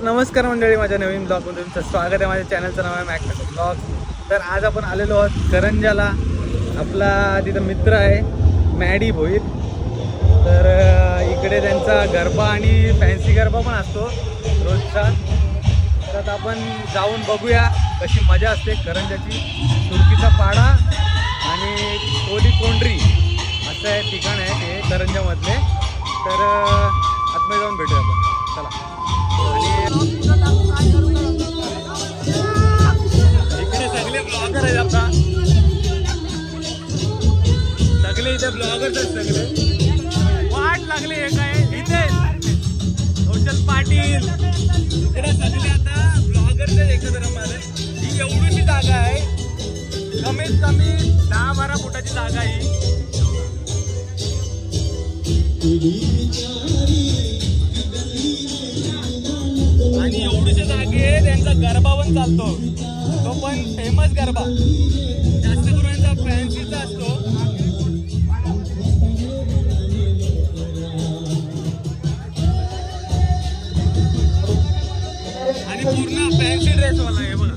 नमस्कार मंडळी, माझ्या नवीन ब्लॉगमध्ये तुमचं स्वागत आहे। माझ्या चॅनलचं नाव आहे मॅक्स ब्लॉग। तर आज आपण आलेलो आहोत करंजाला। आपला तिथं मित्र आहे मॅडी भोईर। तर इकडे त्यांचा गरबा आणि फॅन्सी गरबा पण असतो रोजचा। तर आपण जाऊन बघूया कशी मजा असते करंजाची। तुर्कीचा पाडा आणि कोली कोंडरी असं आहे ठिकाण आहे ते करंजामधले। तर आतमध्ये जाऊन भेटूया आपण, चला। इकडे सगळे ब्लॉगर आहेत आपला, सगळे इथे ब्लॉगर्स आहेत सगळे। वाट लागले हे काय इथे कौशल पाटील, इकडे सगळे आता ब्लॉगर्स आहेत एकत्र रमायला। ही एवढीशी जागा आहे, कमीत कमी 10-12 फुटाची जागा ही। आणि एवढीशी जागे त्यांचा गरबा पण चालतो, तो पण फेमस गरबा। जास्त करून यांचा फॅन्सीचा असतो आणि पूर्ण फॅन्सी ड्रेस वाला आहे बघा।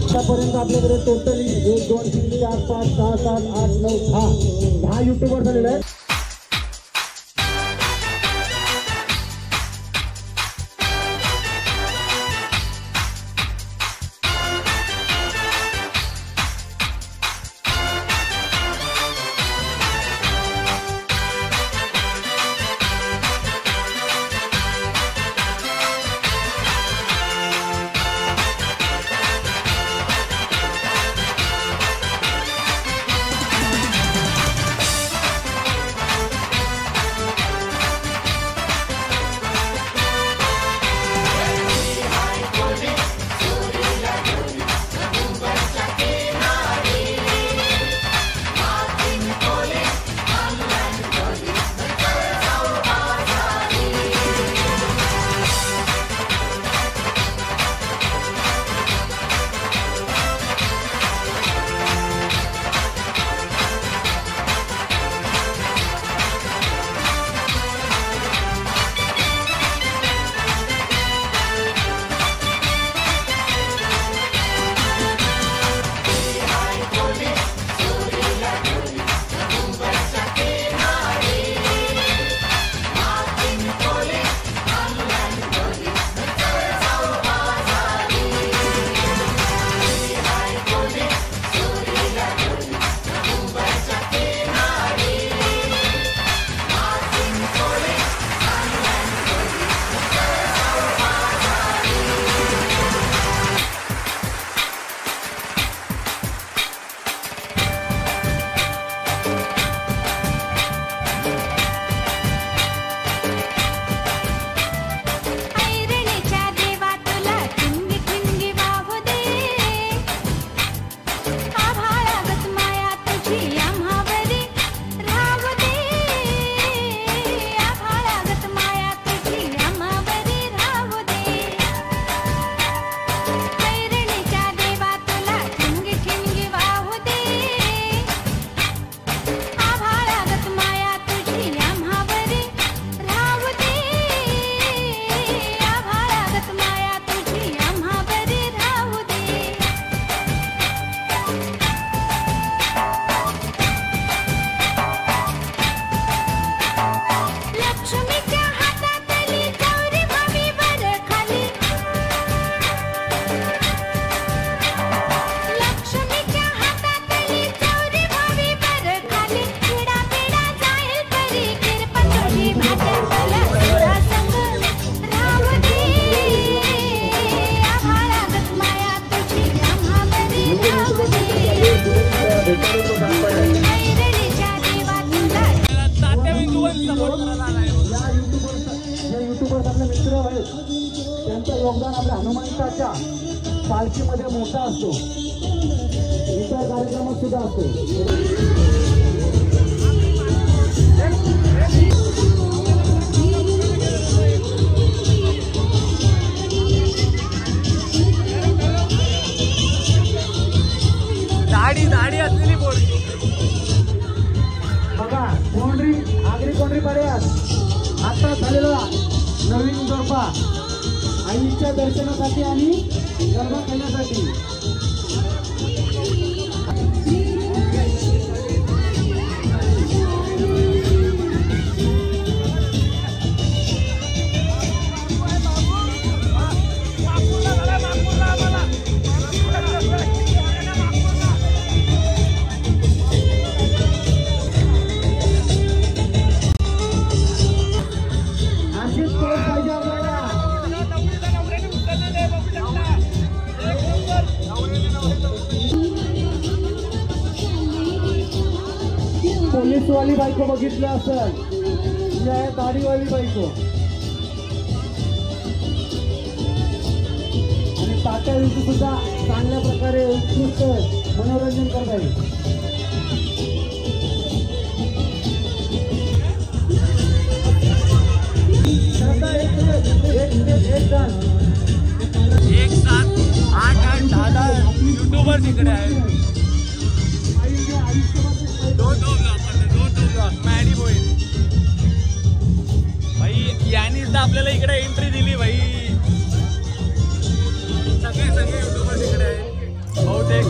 आतापर्यंत आपल्याकडे टोटली 1 2 3 4 5 6 7 8 9 10 युट्यूबर झालेले आहेत। त्यांचं योगदान आपल्या हनुमंताच्या पालखीमध्ये मोठा असतो, इतर कार्यक्रमात सुद्धा असतो। दाढी असलेली पोरगी कोंडरी पाड्यात आता झालेला नवीन गरबा आईच्या दर्शनासाठी आणि गरबा खेळण्यासाठी. पोलीसवाली बायको बघितलं असेल, ही आहे दाढीवाली बायको. आणि तात्या दिवशी सुद्धा चांगल्या प्रकारे उत्कृष्ट मनोरंजन करता येईल. एक 7, 8, 10 युट्यूबर्स इकडे आहेत. दोन मॅडी भोईर भाई यांनी सुद्धा आपल्याला इकडे एंट्री दिली भाई. सगळे युट्यूबर्स इकडे आहेत बहुतेक.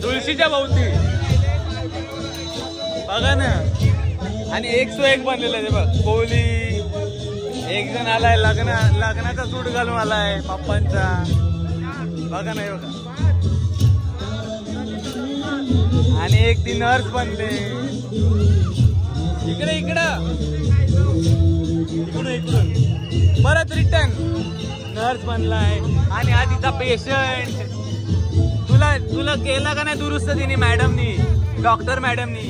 तुळशीच्या भोवती बघा ना. आणि 101 बनलेलं आहे ते बघ. कोहली एक जण आलाय लग्नाचा सूट घालून आलाय पप्पांचा. बघा ना बघा. आणि एक ती नर्स बनले इकडे इकडून परत रिटर्न नर्स बनलाय. आणि हा तिचा पेशंट. तुला केला का नाही दुरुस्त तिने मॅडमनी, डॉक्टर मॅडमनी.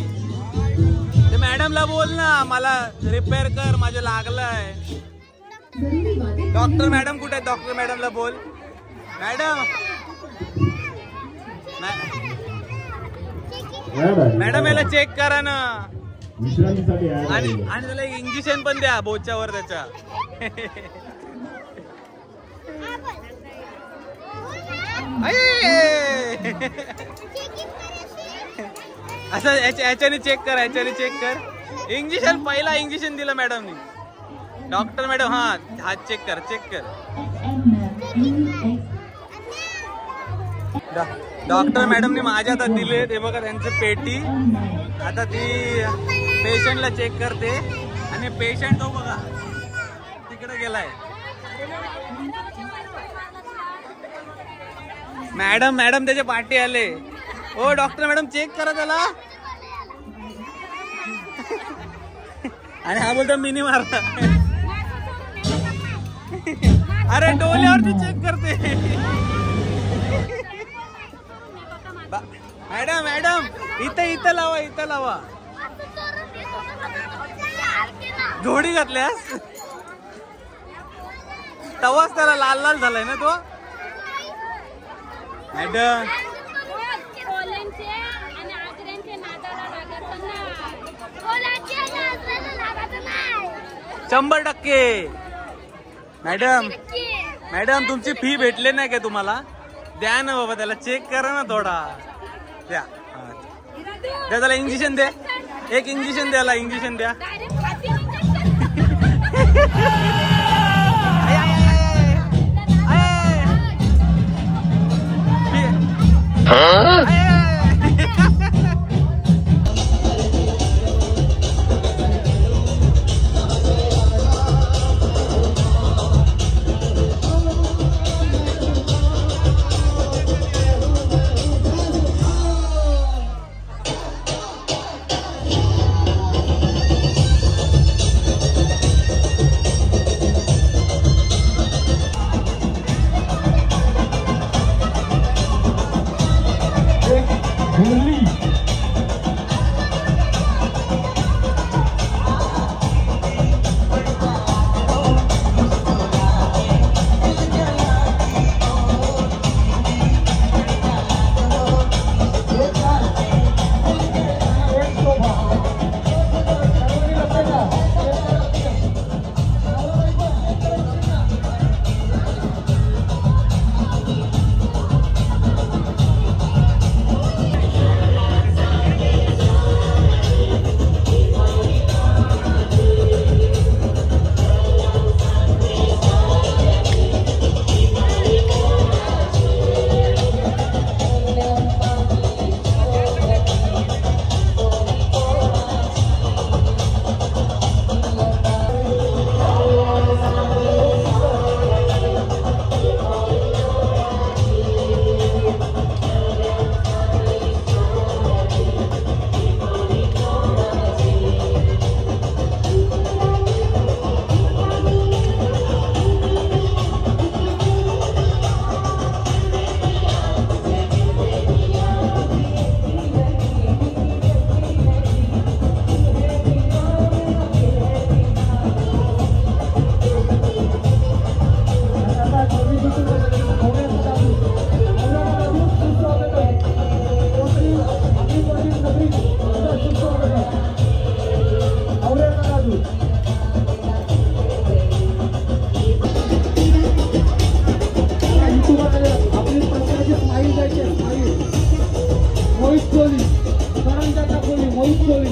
ते मॅडमला बोल ना मला रिपेअर कर, माझं लागलंय. डॉक्टर मॅडम कुठे आहे? डॉक्टर मॅडमला बोल. मॅडम याला चेक करा ना. आणि त्याला इंजेक्शन पण द्या बोच्यावर त्याच्या. असं याच्याने चेक कर. इंजेक्शन पहिला इंजेक्शन दिलं मॅडमनी. डॉक्टर मॅडम हात चेक कर. डॉक्टर मॅडमने माझ्या हातात दिले ते बघा त्यांचं पेटी. आता ती पेशंटला चेक करते. आणि पेशंट तो बघा तिकडे गेलाय. मॅडम त्याचे पाठी आले. ओ डॉक्टर मॅडम चेक करा त्याला. आणि हा बोलतो मिनी मारला. अरे डोल्यावरती चेक करते. मॅडम इथं लावा. जोडी घातल्यास तवाच त्याला लाल झालाय ना तो. मॅडम 100%. मॅडम तुमची फी भेटले नाही का तुम्हाला? द्या ना बाबा त्याला चेक करा ना थोडा. द्या त्याला इंजेक्शन द्या. एक इंजेक्शन द्याला इंजेक्शन द्या. मुरली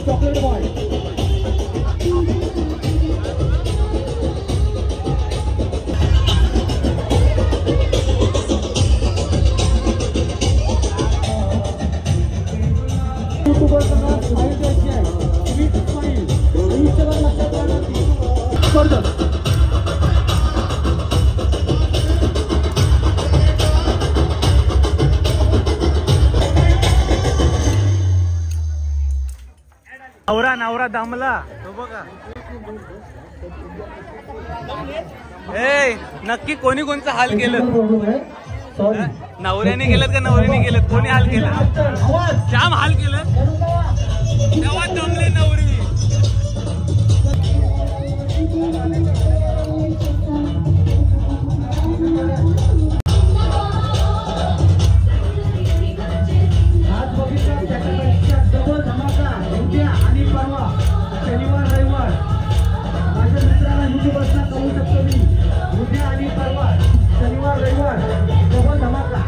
चॉकलेट बॉय नवरा नवरा दमला तो बघा. ए नक्की कोणी कोणचं हाल केलं? नवऱ्याने केलं का नवऱ्याने केलं? कोणी हाल केलं? जाम हाल केलं तेव्हा दमले नवरी. शनिवार रविवार माझ्या मित्रांना युट्यूबरला कळू शकतो मी. उद्या आणि परवा शनिवार रविवार डबल धमाका.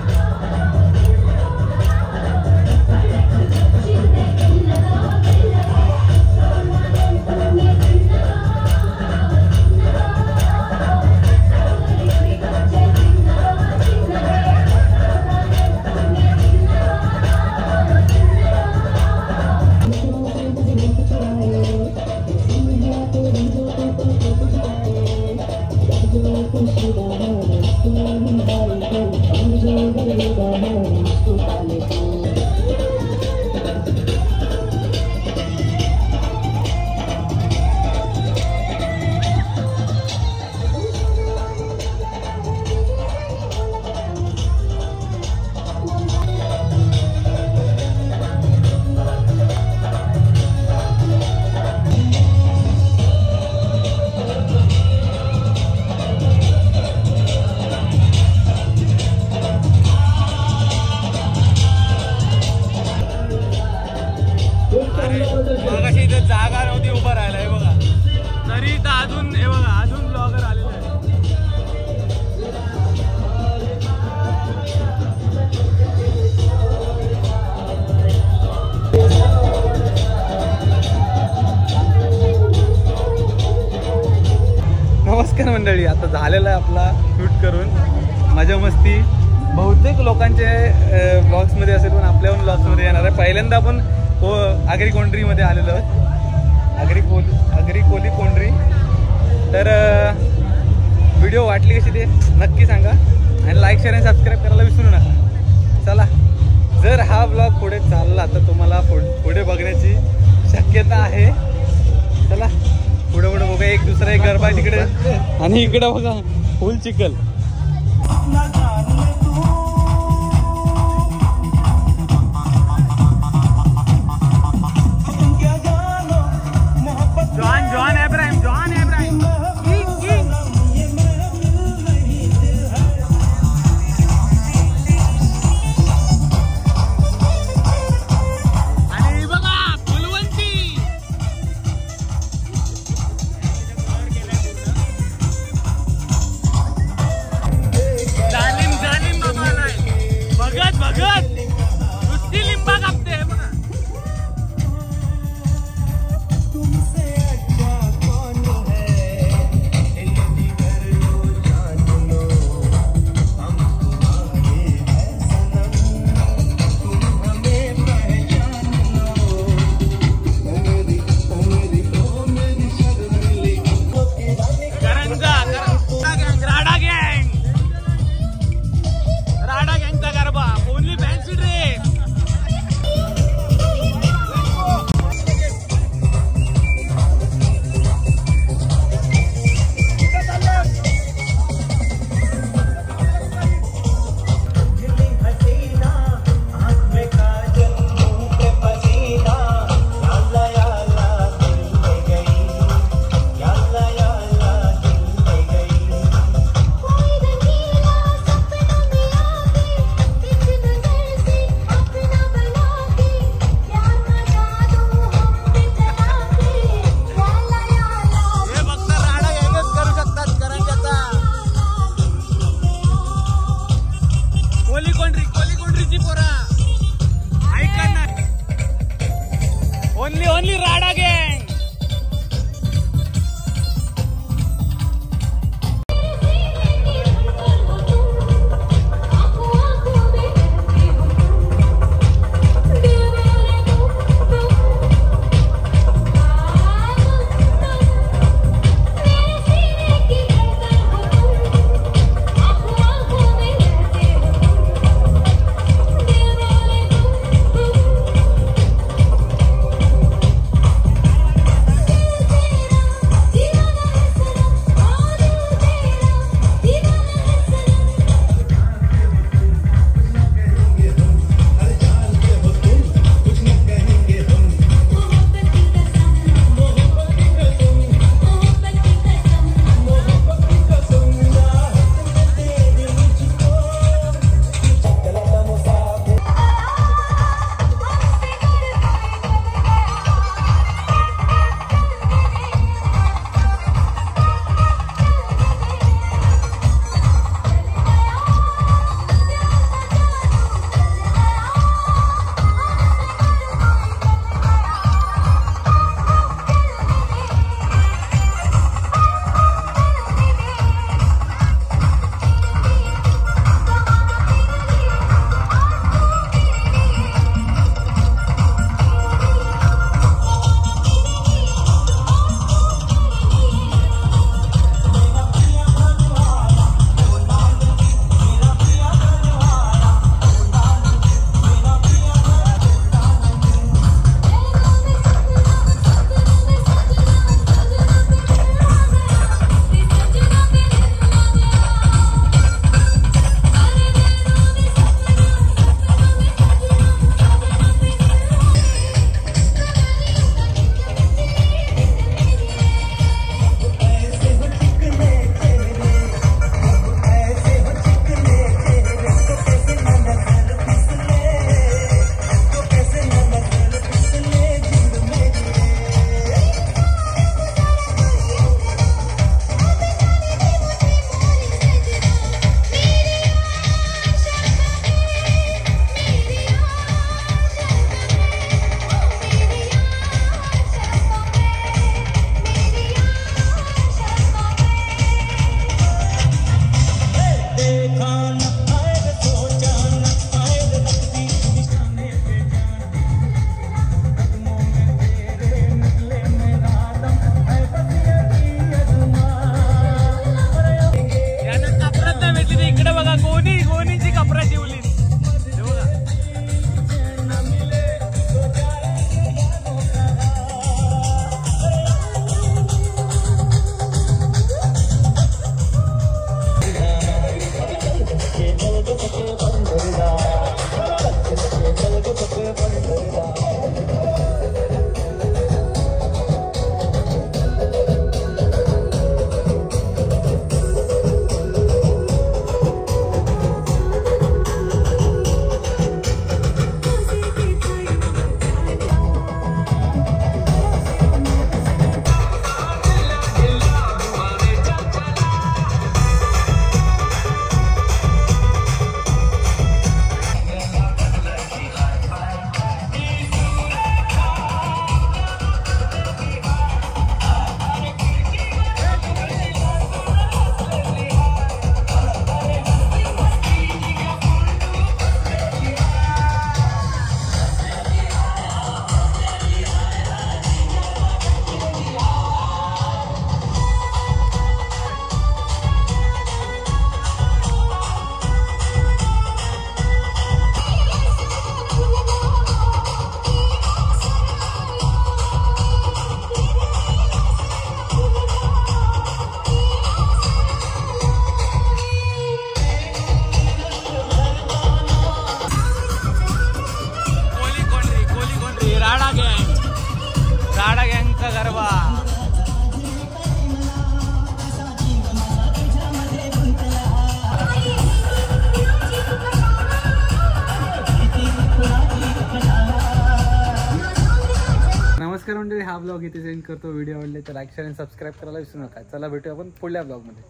मगाशी इथं जागा नव्हती उभा राहायला. हे बघा तरी इथं अजून हे बघा अजून ब्लॉगर आलेले आहे. नमस्कार मंडळी, आता झालेला आहे आपला शूट करून मजा मस्ती. बहुतेक लोकांचे ब्लॉग्समध्ये असेल पण आपल्या पण ब्लॉग्समध्ये येणार आहे. पहिल्यांदा आपण आगरी कोंढरीमध्ये आलेलो आहोत. आगरी कोली कोंढरी. तर व्हिडिओ वाटली कशी ते नक्की सांगा आणि लाईक शेअर आणि सबस्क्राईब करायला विसरू नका. चला, जर हा ब्लॉग पुढे चालला तर तुम्हाला पुढे बघण्याची शक्यता आहे. चला पुढे पुढे बघा. एक दुसरा एक गरबा तिकडे आणि इकडे बघा फुल चिखल. कोलीकोंड्रीची पोरा ऐका ना, ओनली राडा गँग. गोनीची कपरा ठेवली. राडा गँगचा गरबा. नमस्कार मंडळी, हा ब्लॉग इथे सेंड करतो. व्हिडिओ आवडले तर लाईक शेअर आणि सबस्क्राईब करायला विसरू नका. चला भेटूया आपण पुढल्या ब्लॉगमध्ये.